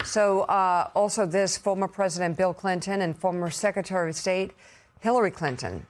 So also this, former President Bill Clinton and former Secretary of State Hillary Clinton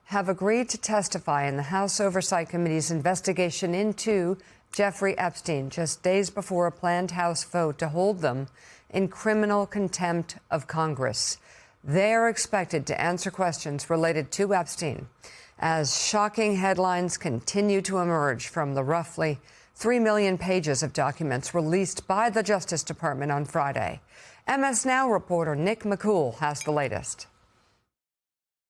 have agreed to testify in the House Oversight Committee's investigation into Jeffrey Epstein just days before a planned House vote to hold them in criminal contempt of Congress. They're expected to answer questions related to Epstein as shocking headlines continue to emerge from the roughly 3 million pages of documents released by the Justice Department on Friday. MS Now reporter Nick McCool has the latest.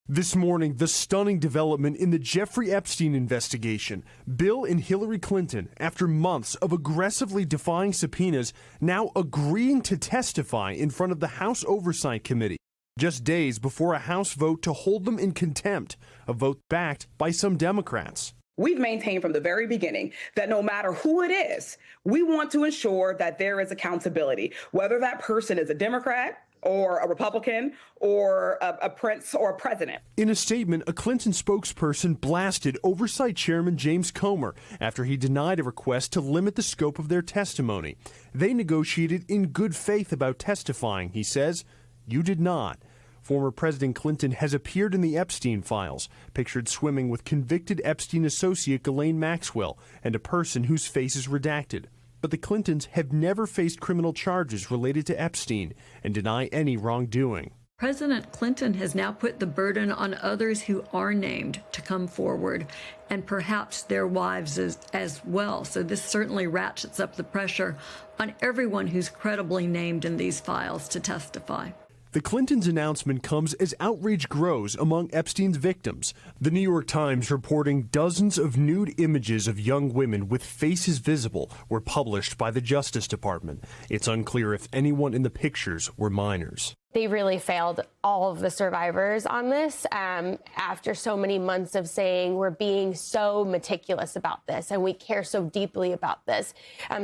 This morning, the stunning development in the Jeffrey Epstein investigation. Bill and Hillary Clinton, after months of aggressively defying subpoenas, now agreeing to testify in front of the House Oversight Committee, just days before a House vote to hold them in contempt, a vote backed by some Democrats. We've maintained from the very beginning that no matter who it is, we want to ensure that there is accountability, whether that person is a Democrat or a Republican or a prince or a president. In a statement, a Clinton spokesperson blasted Oversight Chairman James Comer after he denied a request to limit the scope of their testimony. They negotiated in good faith about testifying, he says. You did not. Former President Clinton has appeared in the Epstein files, pictured swimming with convicted Epstein associate Ghislaine Maxwell and a person whose face is redacted. But the Clintons have never faced criminal charges related to Epstein and deny any wrongdoing. President Clinton has now put the burden on others who are named to come forward, and perhaps their wives as well. So this certainly ratchets up the pressure on everyone who's credibly named in these files to testify. The Clintons' announcement comes as outrage grows among Epstein's victims. The New York Times reporting dozens of nude images of young women with faces visible were published by the Justice Department. It's unclear if anyone in the pictures were minors. They really failed all of the survivors on this after so many months of saying we're being so meticulous about this and we care so deeply about this.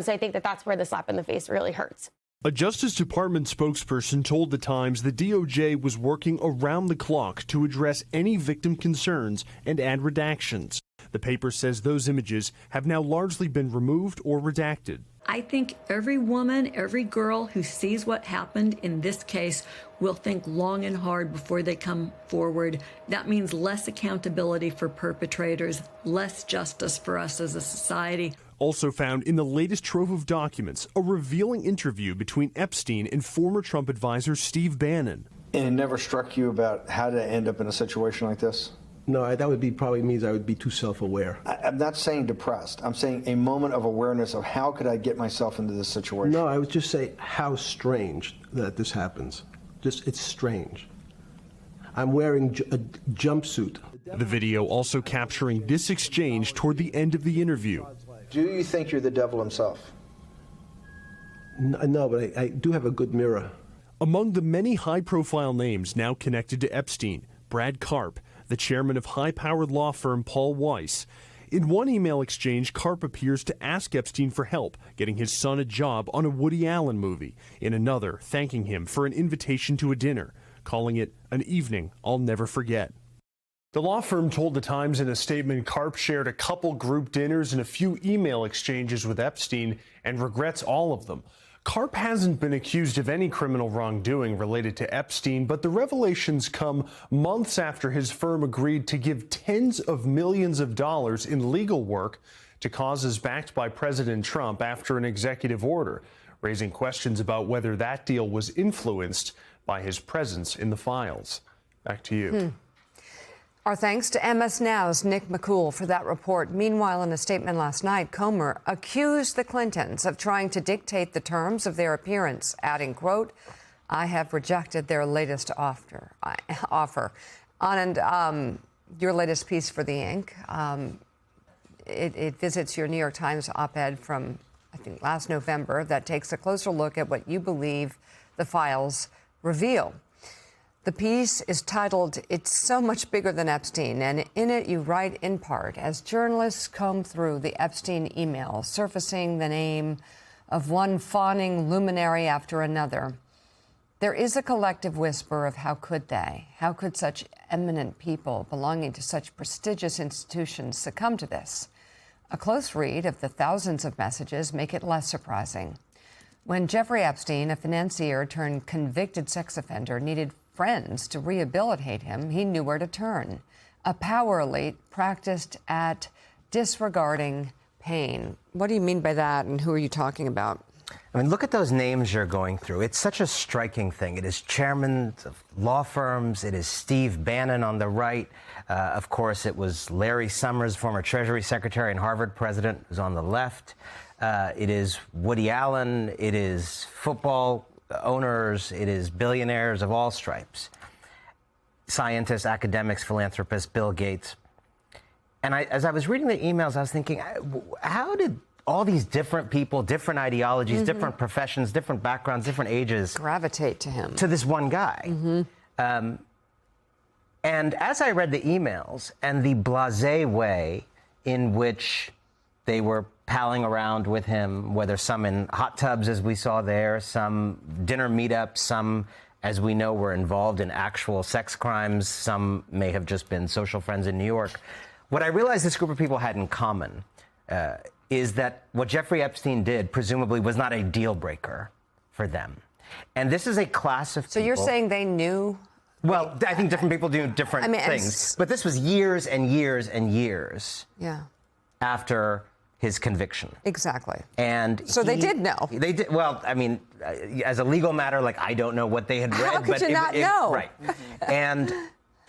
So I think that that's where the slap in the face really hurts. A Justice Department spokesperson told The Times the DOJ was working around the clock to address any victim concerns and add redactions. The paper says those images have now largely been removed or redacted. I think every woman, every girl who sees what happened in this case will think long and hard before they come forward. That means less accountability for perpetrators, less justice for us as a society. Also found in the latest trove of documents, a revealing interview between Epstein and former Trump advisor Steve Bannon. And it never struck you about how to end up in a situation like this? No, that would be probably means I would be too self-aware. I'm not saying depressed. I'm saying a moment of awareness of how could I get myself into this situation. No, I would just say how strange that this happens. Just, it's strange. I'm wearing a jumpsuit. The video also capturing this exchange toward the end of the interview. Do you think you're the devil himself? No, but I do have a good mirror. Among the many high-profile names now connected to Epstein, Brad Karp, the chairman of high-powered law firm Paul Weiss. In one email exchange, Karp appears to ask Epstein for help getting his son a job on a Woody Allen movie. In another, thanking him for an invitation to a dinner, calling it an evening I'll never forget. The law firm told The Times in a statement Karp shared a couple group dinners and a few email exchanges with Epstein and regrets all of them. Karp hasn't been accused of any criminal wrongdoing related to Epstein, but the revelations come months after his firm agreed to give tens of millions of dollars in legal work to causes backed by President Trump after an executive order, raising questions about whether that deal was influenced by his presence in the files. Back to you. Our thanks to MS Now's Nick McCool for that report. Meanwhile, in a statement last night, Comer accused the Clintons of trying to dictate the terms of their appearance, adding, quote, I have rejected their latest offer. And your latest piece for The Ink, it visits your New York Times op-ed from, I think, last November that takes a closer look at what you believe the files reveal. The piece is titled, It's So Much Bigger Than Epstein, and in it you write in part, as journalists comb through the Epstein emails, surfacing the name of one fawning luminary after another, there is a collective whisper of how could they? How could such eminent people belonging to such prestigious institutions succumb to this? A close read of the thousands of messages make it less surprising. When Jeffrey Epstein, a financier turned convicted sex offender, needed friends to rehabilitate him, he knew where to turn. A power elite practiced at disregarding pain. What do you mean by that, and who are you talking about? I mean, look at those names you're going through. It's such a striking thing. It is chairmen of law firms. It is Steve Bannon on the right. Of course, it was Larry Summers, former Treasury Secretary and Harvard president, who's on the left. It is Woody Allen. It is football owners. It is billionaires of all stripes. Scientists, academics, philanthropists, Bill Gates. And as I was reading the emails, I was thinking, how did all these different people, different ideologies, different professions, different backgrounds, different ages gravitate to him, to this one guy? And as I read the emails and the blasé way in which they were palling around with him, whether some in hot tubs, as we saw there, some dinner meetups, some, as we know, were involved in actual sex crimes, some may have just been social friends in New York. What I realized this group of people had in common is that what Jeffrey Epstein did, presumably, was not a deal breaker for them. And this is a class of people. So you're saying they knew? Well, I think different people do different things. But this was years and years and years after his conviction. Exactly. And so they did know. They did. Well, I mean, as a legal matter, like, I don't know what they had read. How could you not know? Right.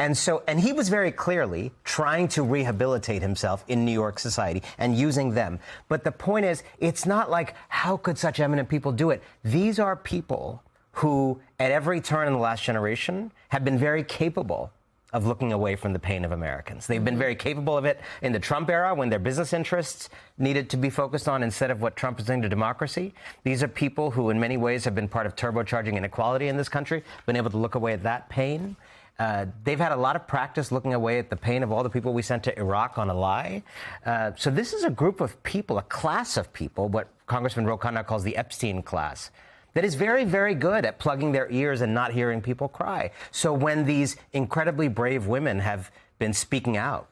And he was very clearly trying to rehabilitate himself in New York society and using them. But the point is, it's not like, how could such eminent people do it? These are people who, at every turn in the last generation, have been very capable of looking away from the pain of Americans. They've been very capable of it in the Trump era, when their business interests needed to be focused on instead of what Trump is doing to democracy. These are people who, in many ways, have been part of turbocharging inequality in this country, been able to look away at that pain. They've had a lot of practice looking away at the pain of all the people we sent to Iraq on a lie. So this is a group of people, a class of people, what Congressman Ro Khanna calls the Epstein class, that is very, very good at plugging their ears and not hearing people cry. So when these incredibly brave women have been speaking out,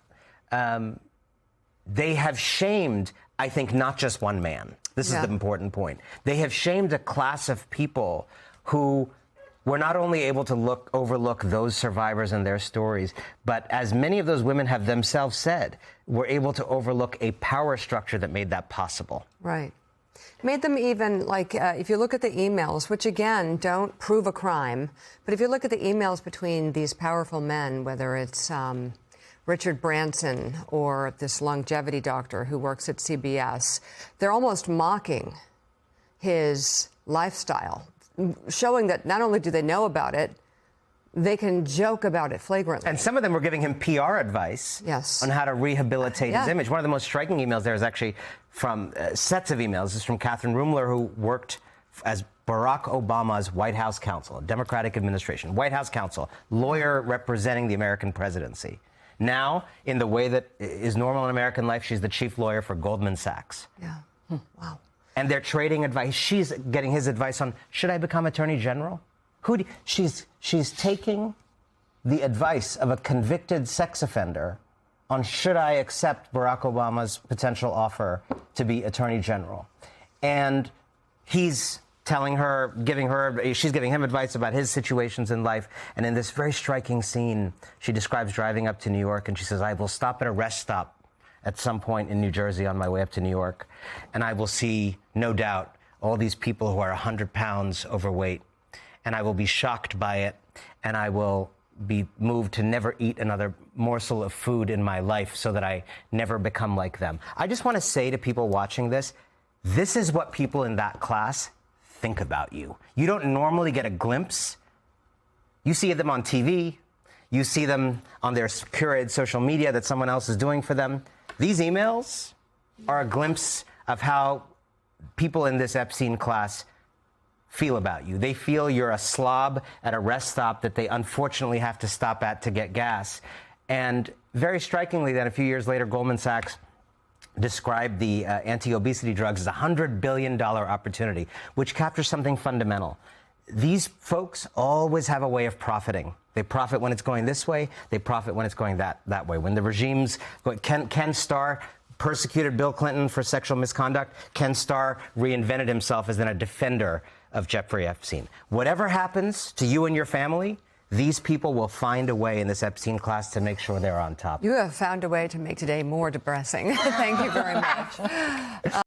they have shamed, I think, not just one man. This is the important point. They have shamed a class of people who were not only able to overlook those survivors and their stories, but as many of those women have themselves said, were able to overlook a power structure that made that possible. Right. Made them even, like, if you look at the emails, which, again, don't prove a crime, but if you look at the emails between these powerful men, whether it's Richard Branson or this longevity doctor who works at CBS, they're almost mocking his lifestyle, showing that not only do they know about it, they can joke about it flagrantly. And some of them were giving him PR advice on how to rehabilitate his image. One of the most striking emails there is actually from sets of emails. This is from Catherine Rumler, who worked as Barack Obama's White House counsel, Democratic administration, White House counsel, lawyer representing the American presidency. Now, in the way that is normal in American life, she's the chief lawyer for Goldman Sachs. Wow. And they're trading advice. She's getting his advice on, should I become attorney general? She's taking the advice of a convicted sex offender on, should I accept Barack Obama's potential offer to be attorney general? And he's telling her, she's giving him advice about his situations in life. And in this very striking scene, she describes driving up to New York, and she says, I will stop at a rest stop at some point in New Jersey on my way up to New York, and I will see, no doubt, all these people who are 100 pounds overweight, and I will be shocked by it, and I will be moved to never eat another morsel of food in my life so that I never become like them. I just want to say to people watching this is what people in that class think about you. You don't normally get a glimpse. You see them on TV. You see them on their curated social media that someone else is doing for them. These emails are a glimpse of how people in this Epstein class feel about you. They feel you're a slob at a rest stop that they unfortunately have to stop at to get gas. And very strikingly, then a few years later, Goldman Sachs described the anti-obesity drugs as a $100 billion opportunity, which captures something fundamental. These folks always have a way of profiting. They profit when it's going this way. They profit when it's going that way. When the regimes, Ken Starr persecuted Bill Clinton for sexual misconduct. Ken Starr reinvented himself as then a defender of Jeffrey Epstein. Whatever happens to you and your family, these people will find a way in this Epstein class to make sure they're on top. You have found a way to make today more depressing. Thank you very much.